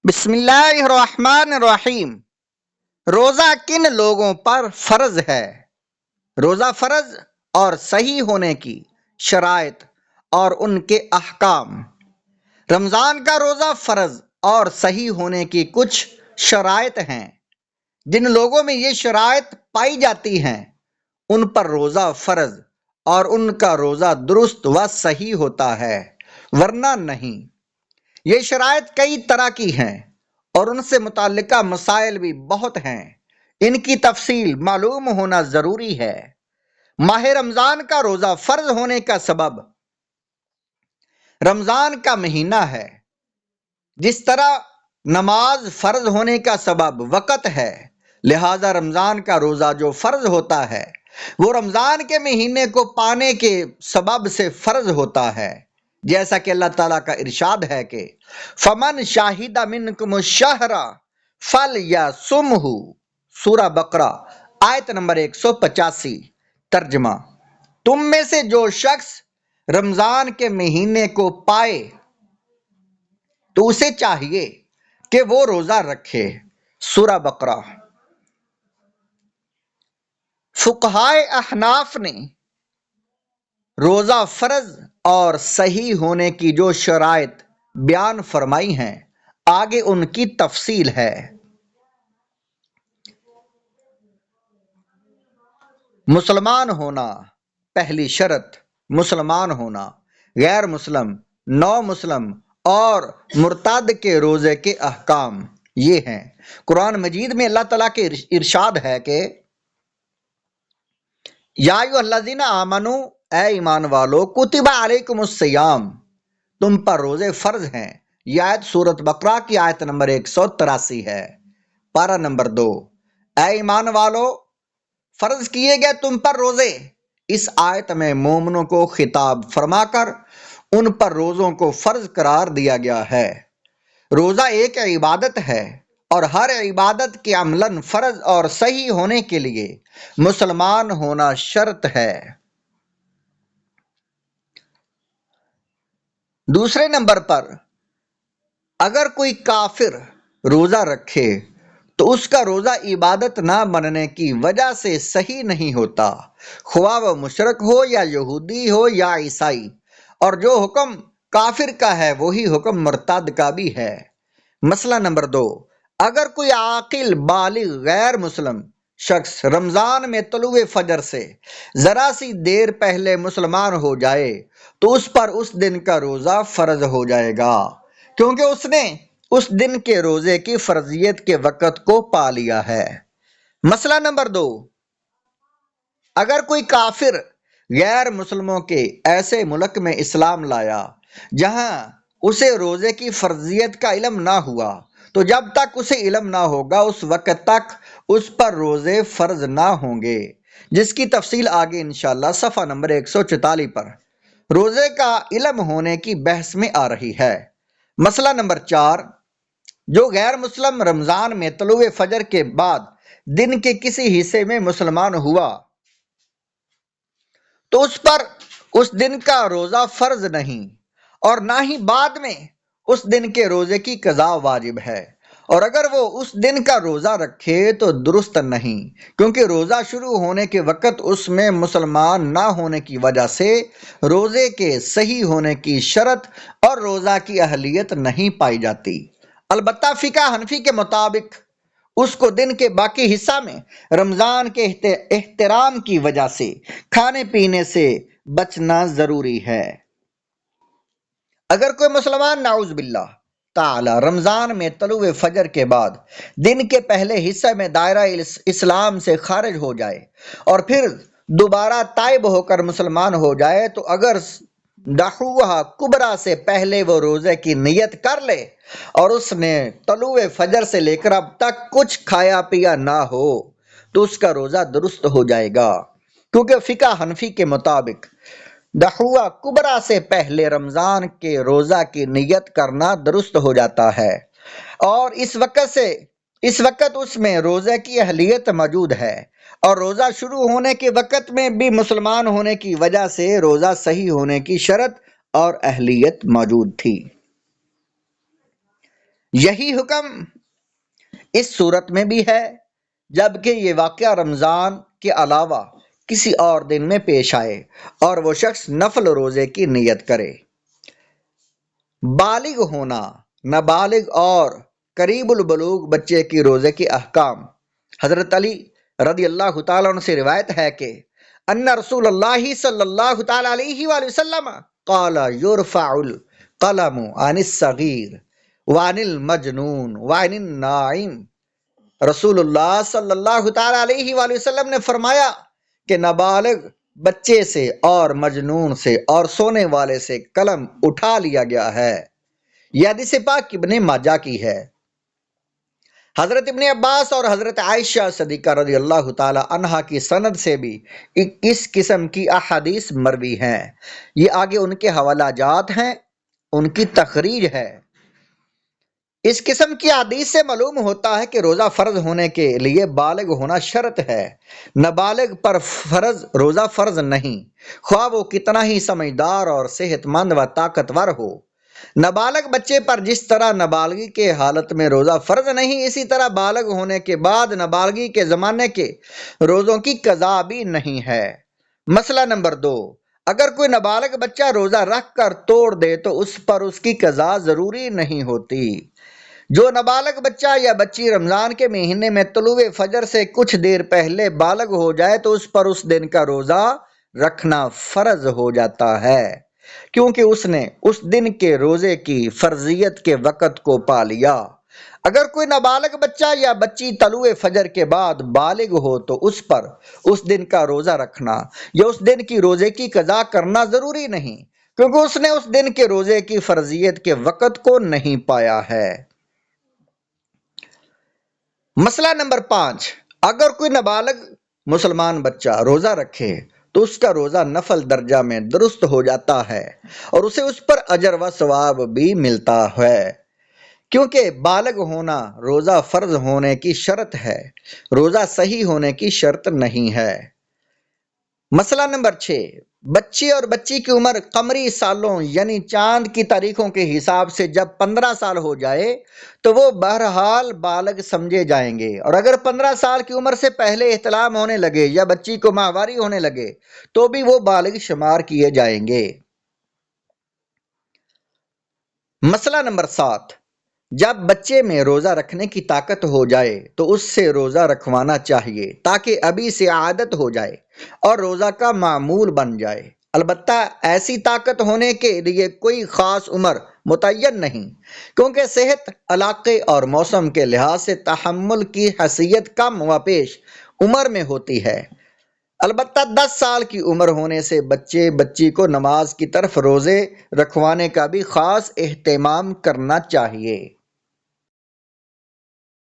بسم اللہ الرحمن الرحیم۔ روزہ کن لوگوں پر فرض ہے؟ روزہ فرض اور صحیح ہونے کی شرائط اور ان کے احکام۔ رمضان کا روزہ فرض اور صحیح ہونے کی کچھ شرائط ہیں۔ جن لوگوں میں یہ شرائط پائی جاتی ہیں ان پر روزہ فرض اور ان کا روزہ درست و صحیح ہوتا ہے، ورنہ نہیں۔ یہ شرائط کئی طرح کی ہیں اور ان سے متعلقہ مسائل بھی بہت ہیں۔ ان کی تفصیل معلوم ہونا ضروری ہے۔ ماہ رمضان کا روزہ فرض ہونے کا سبب رمضان کا مہینہ ہے، جس طرح نماز فرض ہونے کا سبب وقت ہے، لہذا رمضان کا روزہ جو فرض ہوتا ہے وہ رمضان کے مہینے کو پانے کے سبب سے فرض ہوتا ہے، جیسا کہ اللہ تعالیٰ کا ارشاد ہے کہ فمن شاہد منکم الشہر فلیصمہ، سورہ بقرہ آیت نمبر 185۔ ترجمہ: تم میں سے جو شخص رمضان کے مہینے کو پائے تو اسے چاہیے کہ وہ روزہ رکھے، سورہ بقرہ۔ فقہائے احناف نے روزہ فرض اور صحیح ہونے کی جو شرائط بیان فرمائی ہیں، آگے ان کی تفصیل ہے۔ مسلمان ہونا، پہلی شرط مسلمان ہونا۔ غیر مسلم، نو مسلم اور مرتد کے روزے کے احکام یہ ہیں۔ قرآن مجید میں اللہ تعالیٰ کے ارشاد ہے کہ یا ایھا الذین آمنو، اے ایمان والو، کتب علیکم الصیام، تم پر روزے فرض ہیں۔ یہ آیت سورۃ بقرہ کی آیت نمبر 183 ہے۔ پارہ نمبر 2، اے ایمان والو، فرض کیے گئے تم پر روزے۔ اس آیت میں مومنوں کو خطاب فرما کر ان پر روزوں کو فرض قرار دیا گیا ہے۔ روزہ ایک عبادت ہے اور ہر عبادت کے عملاً فرض اور صحیح ہونے کے لیے مسلمان ہونا شرط ہے۔ دوسرے نمبر پر، اگر کوئی کافر روزہ رکھے تو اس کا روزہ عبادت نہ بننے کی وجہ سے صحیح نہیں ہوتا، خواہ وہ مشرک ہو یا یہودی ہو یا عیسائی، اور جو حکم کافر کا ہے وہی حکم مرتد کا بھی ہے۔ مسئلہ نمبر 2، اگر کوئی عاقل بالغ غیر مسلم شخص رمضان میں طلوع فجر سے ذرا سی دیر پہلے مسلمان ہو جائے تو اس پر اس دن کا روزہ فرض ہو جائے گا، کیونکہ اس نے اس دن کے روزے کی فرضیت کے وقت کو پا لیا ہے۔ مسئلہ نمبر 2، اگر کوئی کافر غیر مسلموں کے ایسے ملک میں اسلام لایا جہاں اسے روزے کی فرضیت کا علم نہ ہوا تو جب تک اسے علم نہ ہوگا اس وقت تک اس پر روزے فرض نہ ہوں گے، جس کی تفصیل آگے انشاءاللہ صفحہ نمبر 144 پر روزے کا علم ہونے کی بحث میں آ رہی ہے۔ مسئلہ نمبر 4، جو غیر مسلم رمضان میں طلوع فجر کے بعد دن کے کسی حصے میں مسلمان ہوا تو اس پر اس دن کا روزہ فرض نہیں اور نہ ہی بعد میں اس دن کے روزے کی قضا واجب ہے، اور اگر وہ اس دن کا روزہ رکھے تو درست نہیں، کیونکہ روزہ شروع ہونے کے وقت اس میں مسلمان نہ ہونے کی وجہ سے روزے کے صحیح ہونے کی شرط اور روزہ کی اہلیت نہیں پائی جاتی۔ البتہ فقہ حنفی کے مطابق اس کو دن کے باقی حصہ میں رمضان کے احترام کی وجہ سے کھانے پینے سے بچنا ضروری ہے۔ اگر کوئی مسلمان نعوذ باللہ تعالی رمضان میں طلوع فجر کے بعد دن کے پہلے حصے میں دائرہ اسلام سے خارج ہو جائے اور پھر دوبارہ تائب ہو کر مسلمان ہو جائے تو اگر دحوہ کبریٰ سے پہلے وہ روزے کی نیت کر لے اور اس نے طلوع فجر سے لے کر اب تک کچھ کھایا پیا نہ ہو تو اس کا روزہ درست ہو جائے گا، کیونکہ فقہ حنفی کے مطابق دحوہ کبریٰ سے پہلے رمضان کے روزہ کی نیت کرنا درست ہو جاتا ہے، اور اس وقت اس میں روزے کی اہلیت موجود ہے، اور روزہ شروع ہونے کے وقت میں بھی مسلمان ہونے کی وجہ سے روزہ صحیح ہونے کی شرط اور اہلیت موجود تھی۔ یہی حکم اس صورت میں بھی ہے جبکہ یہ واقعہ رمضان کے علاوہ کسی اور دن میں پیش آئے اور وہ شخص نفل روزے کی نیت کرے۔ بالغ ہونا، نابالغ اور قریب البلوغ بچے کی روزے کے احکام۔ حضرت علی رضی اللہ تعالیٰ عنہ سے روایت ہے کہ ان رسول اللہ صلی اللہ تعالیٰ علیہ وآلہ وسلم قال یرفع القلم عن الصغیر وعن المجنون وعن النائم۔ رسول اللہ صلی اللہ تعالیٰ علیہ وآلہ وسلم نے فرمایا کہ نابالغ بچے سے اور مجنون سے اور سونے والے سے قلم اٹھا لیا گیا ہے۔ یہ حدیث پاک ابن ماجہ کی ہے۔ حضرت ابن عباس اور حضرت عائشہ صدیقہ رضی اللہ تعالی عنہا کی سند سے بھی اس قسم کی احادیث مروی ہیں۔ یہ آگے ان کے حوالہ جات ہیں، ان کی تخریج ہے۔ اس قسم کی حدیث سے معلوم ہوتا ہے کہ روزہ فرض ہونے کے لیے بالغ ہونا شرط ہے۔ نابالغ پر روزہ فرض نہیں، خواہ وہ کتنا ہی سمجھدار اور صحت مند و طاقتور ہو۔ نابالغ بچے پر جس طرح نابالغی کے حالت میں روزہ فرض نہیں، اسی طرح بالغ ہونے کے بعد نابالغی کے زمانے کے روزوں کی قضا بھی نہیں ہے۔ مسئلہ نمبر 2، اگر کوئی نابالغ بچہ روزہ رکھ کر توڑ دے تو اس پر اس کی قضا ضروری نہیں ہوتی۔ جو نابالغ بچہ یا بچی رمضان کے مہینے میں طلوع فجر سے کچھ دیر پہلے بالغ ہو جائے تو اس پر اس دن کا روزہ رکھنا فرض ہو جاتا ہے، کیونکہ اس نے اس دن کے روزے کی فرضیت کے وقت کو پا لیا۔ اگر کوئی نابالغ بچہ یا بچی طلوع فجر کے بعد بالغ ہو تو اس پر اس دن کا روزہ رکھنا یا اس دن کی روزے کی قضا کرنا ضروری نہیں، کیونکہ اس نے اس دن کے روزے کی فرضیت کے وقت کو نہیں پایا ہے۔ مسئلہ نمبر 5، اگر کوئی نابالغ مسلمان بچہ روزہ رکھے تو اس کا روزہ نفل درجہ میں درست ہو جاتا ہے اور اسے اس پر اجر و ثواب بھی ملتا ہے، کیونکہ بالغ ہونا روزہ فرض ہونے کی شرط ہے، روزہ صحیح ہونے کی شرط نہیں ہے۔ مسئلہ نمبر 6، بچے اور بچی کی عمر قمری سالوں یعنی چاند کی تاریخوں کے حساب سے جب 15 سال ہو جائے تو وہ بہرحال بالغ سمجھے جائیں گے، اور اگر 15 سال کی عمر سے پہلے احتلام ہونے لگے یا بچی کو ماہواری ہونے لگے تو بھی وہ بالغ شمار کیے جائیں گے۔ مسئلہ نمبر 7، جب بچے میں روزہ رکھنے کی طاقت ہو جائے تو اس سے روزہ رکھوانا چاہیے تاکہ ابھی سے عادت ہو جائے اور روزہ کا معمول بن جائے۔ البتہ ایسی طاقت ہونے کے لیے کوئی خاص عمر متعین نہیں، کیونکہ صحت، علاقے اور موسم کے لحاظ سے تحمل کی حیثیت کم و پیش عمر میں ہوتی ہے۔ البتہ 10 سال کی عمر ہونے سے بچے بچی کو نماز کی طرف روزے رکھوانے کا بھی خاص اہتمام کرنا چاہیے۔